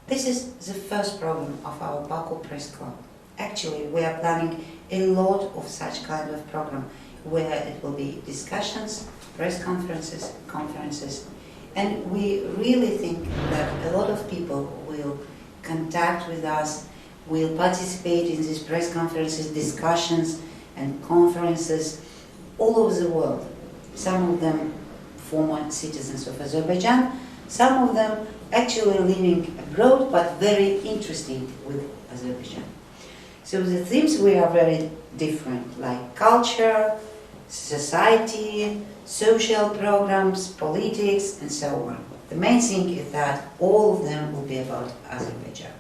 This is the first program of our Baku Press Club. Actually, we are planning a lot of such kind of program where it will be discussions, press conferences, and we really think that a lot of people will contact with us, will participate in these press conferences, discussions and conferences all over the world. Some of them former citizens of Azerbaijan, some of them actually living abroad but very interested with Azerbaijan. So the themes we are very different, like culture, society, social programs, politics, and so on. The main thing is that all of them will be about Azerbaijan.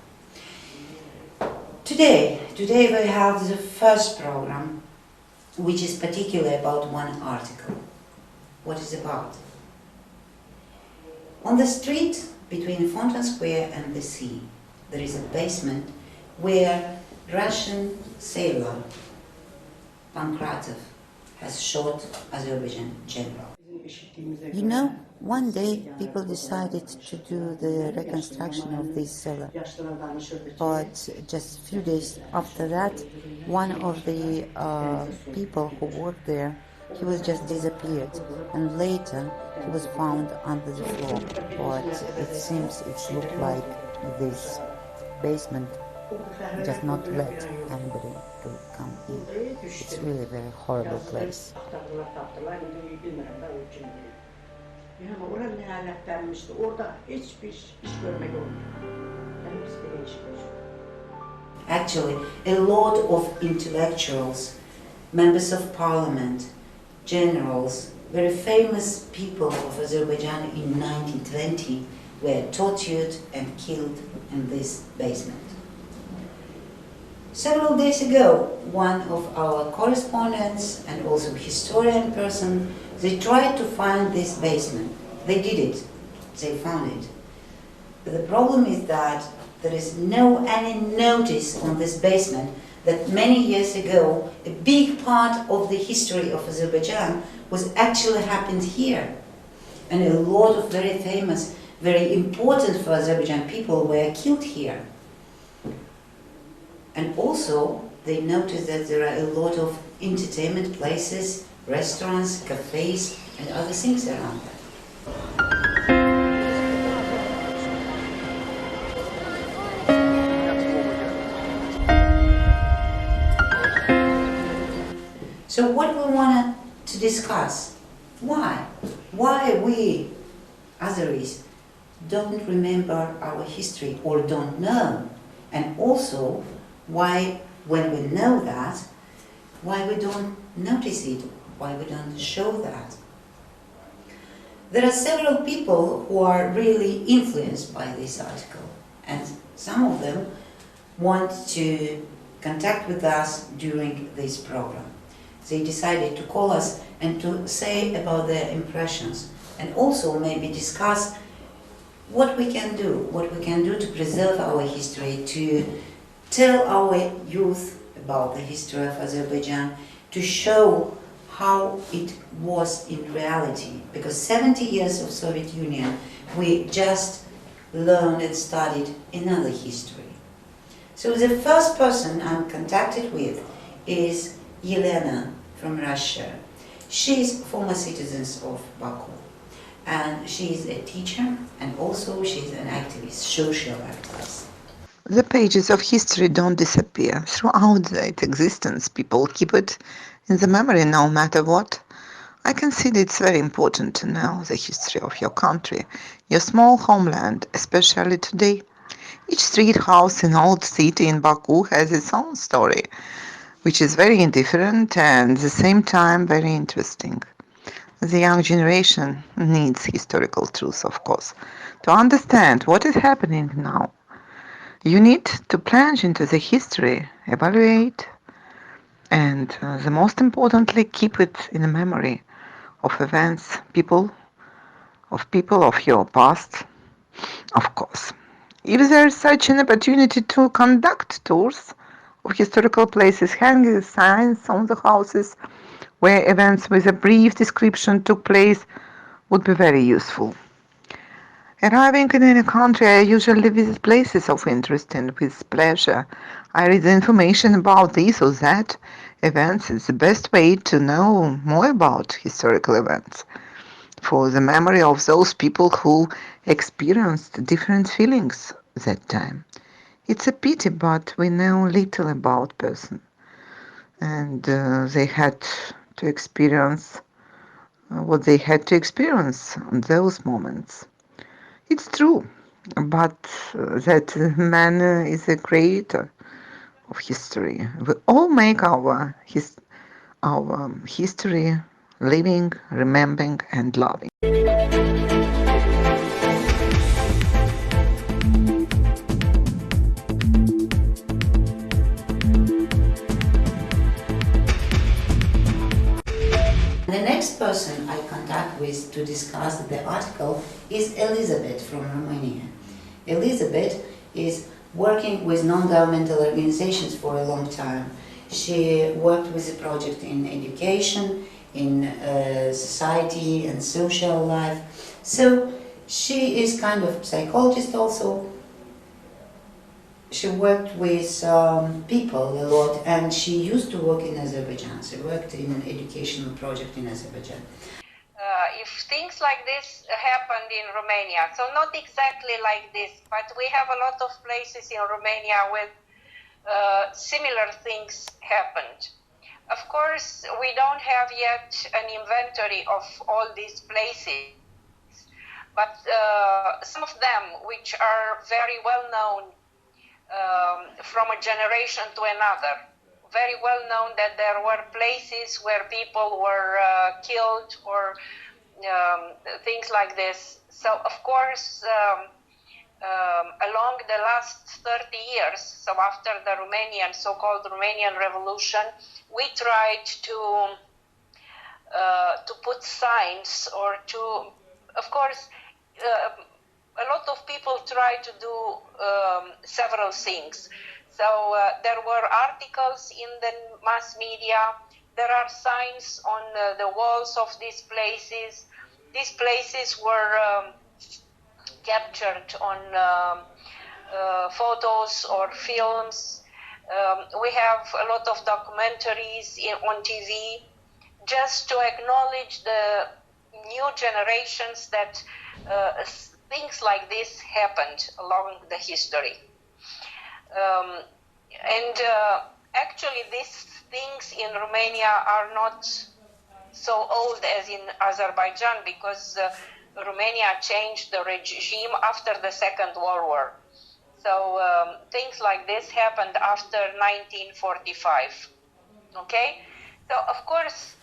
Today we have the first program, which is particularly about one article. What is it about? On the street between Fountain Square and the sea, there is a basement where Russian sailor Pankratov has shot Azerbaijan general. You know, one day people decided to do the reconstruction of this cellar, but just a few days after that, one of the people who worked there, he was just disappeared, and later he was found under the floor, but it seems it looked like this basement does not let anybody to come in. It's really a very horrible place. Actually, a lot of intellectuals, members of parliament, generals, very famous people of Azerbaijan in 1920 were tortured and killed in this basement. Several days ago, one of our correspondents and also historian person, they tried to find this basement. They did it. They found it. But the problem is that there is no any notice on this basement that many years ago a big part of the history of Azerbaijan was actually happened here. And a lot of very famous, very important for Azerbaijan people were killed here. And also, they noticed that there are a lot of entertainment places, restaurants, cafes, and other things around that. So what we wanted to discuss, why? Why we, Azeris, don't remember our history or don't know, and also why, when we know that, why we don't notice it, why we don't show that. There are several people who are really influenced by this article, and some of them want to contact with us during this program. They decided to call us and to say about their impressions, and also maybe discuss what we can do to preserve our history, to tell our youth about the history of Azerbaijan, to show how it was in reality. Because 70 years of Soviet Union, we just learned and studied another history. So the first person I'm contacted with is Yelena from Russia. She is former citizen of Baku, and she is a teacher, and also she is an activist, social activist. The pages of history don't disappear. Throughout their existence, people keep it in the memory no matter what. I consider it's very important to know the history of your country, your small homeland, especially today. Each street, house, and old city in Baku has its own story, which is very different and at the same time very interesting. The young generation needs historical truth, of course, to understand what is happening now. You need to plunge into the history, evaluate, and the most importantly, keep it in the memory of events, people of your past, of course. If there is such an opportunity to conduct tours of historical places, hanging signs on the houses where events with a brief description took place would be very useful. Arriving in any country, I usually visit places of interest and with pleasure. I read the information about this or that events. It's the best way to know more about historical events. For the memory of those people who experienced different feelings that time. It's a pity, but we know little about person, and they had to experience what they had to experience on those moments. It's true, but that man is a creator of history. We all make our history, living, remembering, and loving. The next person I contact with to discuss the article is Elizabeth from Romania. Elizabeth is working with non-governmental organizations for a long time. She worked with the project in education, in society and social life. So she is kind of psychologist also. She worked with people a lot, and she used to work in Azerbaijan. She worked in an educational project in Azerbaijan. If things like this happened in Romania, so not exactly like this, but we have a lot of places in Romania where similar things happened. Of course, we don't have yet an inventory of all these places, but some of them, which are very well known from a generation to another, very well known that there were places where people were killed or things like this. So, of course, along the last 30 years, so after the so-called Romanian Revolution, we tried to put signs or to, of course, a lot of people try to do several things. So there were articles in the mass media, there are signs on the walls of these places. These places were captured on photos or films. We have a lot of documentaries on TV just to acknowledge the new generations that things like this happened along the history. Actually, these things in Romania are not so old as in Azerbaijan, because Romania changed the regime after the Second World War. So things like this happened after 1945. Okay? So, of course,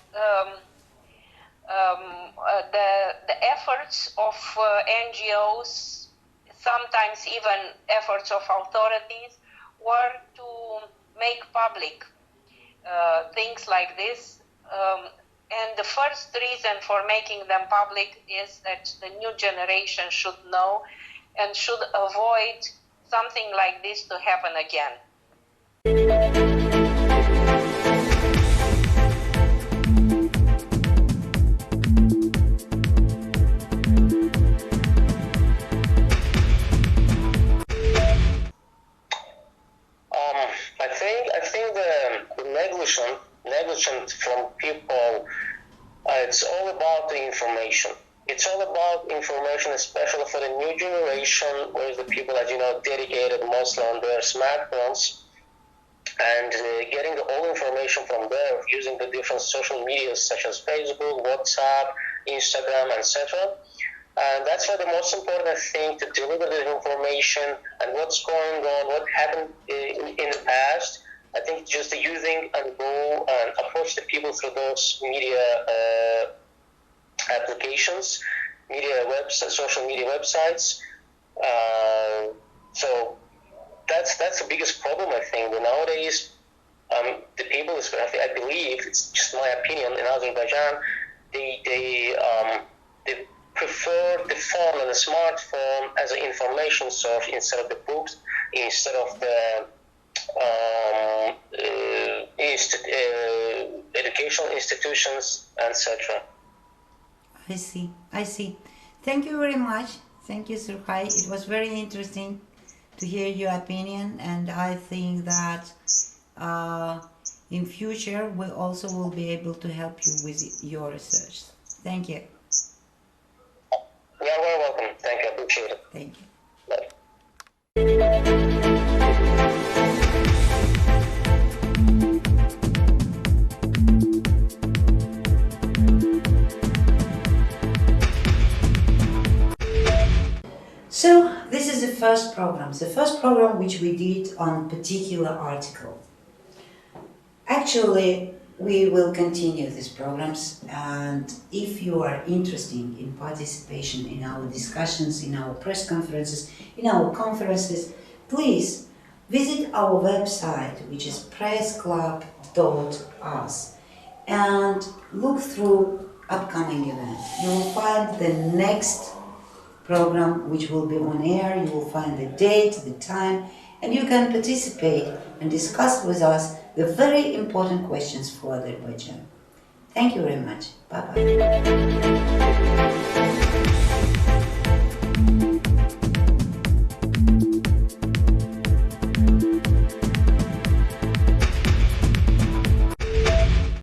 the efforts of NGOs, sometimes even efforts of authorities, were to make public things like this. And the first reason for making them public is that the new generation should know and should avoid something like this to happen again. I think the negligence from people, it's all about the information. It's all about information, especially for the new generation, where the people, as you know, dedicated mostly on their smartphones and getting all information from there using the different social medias such as Facebook, WhatsApp, Instagram, etc. And that's why the most important thing to deliver the information and what's going on, what happened in the past. I think just using and go and approach the people through those media applications, media websites, social media websites. So that's the biggest problem, I think. Nowadays, the people, I believe, it's just my opinion, in Azerbaijan, they prefer the phone and the smartphone as an information source instead of the books, instead of the educational institutions, etc. I see. Thank you very much. Thank you, Surhai. It was very interesting to hear your opinion, and I think that in future we also will be able to help you with your research. Thank you. You're very welcome. Thank you. I appreciate it. Thank you. Bye. So this is the first program which we did on particular article. Actually, we will continue these programs, and if you are interested in participation in our discussions, in our press conferences, in our conferences, please visit our website, which is pressclub.us, and look through upcoming events. You will find the next program which will be on air. You will find the date, the time, and you can participate and discuss with us the very important questions for Azerbaijan. Thank you very much. Bye-bye.